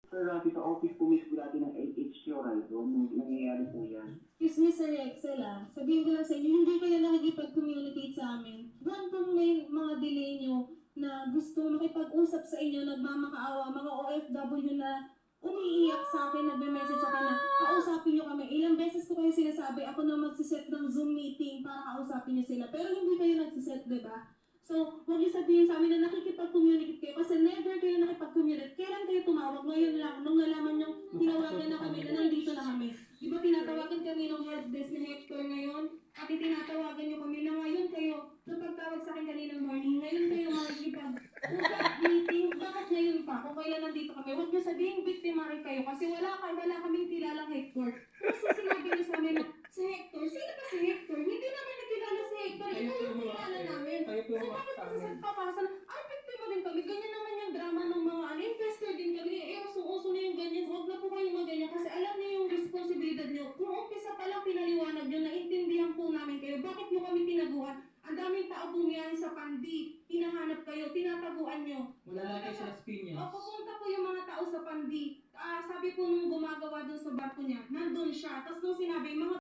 Sir Rafi, sa office po mismo dati ng HQ Horizon, nangyayari po yan. Excuse me, Sir Excel sabihin ko lang sa inyo, hindi kayo nakikipag-communicate sa amin. Buwan pong may mga delay nyo na gusto makipag-usap sa inyo, nagmamakaawa, mga OFW na umiiyak sa akin, nagme-message sa akin na kausapin nyo kami. Ilang beses ko kayo sinasabi, ako na magsiset ng Zoom meeting para kausapin nyo sila. Pero hindi kayo nagsiset, di ba? So, huwag niyo sabihin sa amin na nakikipag-communicate kayo kasi never kayo nakipag-communicate. Kailan kayo tumawag? Ngayon lang, nung nalaman nyo, tinawagan na kami na nandito na kami. Di ba tinatawagan kami ng help desk ni Hector ngayon? At tinatawagan nyo kami na ngayon kayo, nung pagtawag sa akin kaninang morning, ngayon kayo makikipag-usap meeting. Bakit ngayon pa? Kung kailan nandito kami, huwag niyo sabihin biktima rin kayo kasi wala kaming kilalang Hector. Kasi sinabi niyo sa amin na, si Hector, sino ba si Hector? Hindi naman nakilala si Hector. Ikaw yung kilala namin. So bakit papasa na, ay, biktima din kami. Ganyan naman yung drama ng mga investor din kami. Uso na yung ganyan. Huwag na po kayong maganyan kasi alam niyo yung responsibilidad niyo. Kung umpisa pa lang pinaliwanag niyo, naintindihan po namin kayo. Bakit niyo kami tinaguan? Ang daming tao bumiyahin sa Pandi. Hinahanap kayo, tinataguan niyo. Wala lang kayo sa Las Piñas. O, pupunta po yung mga tao sa Pandi. Sabi po nung gumagawa dun sa barko niya, nandun siya. Tapos nung sinabi, mga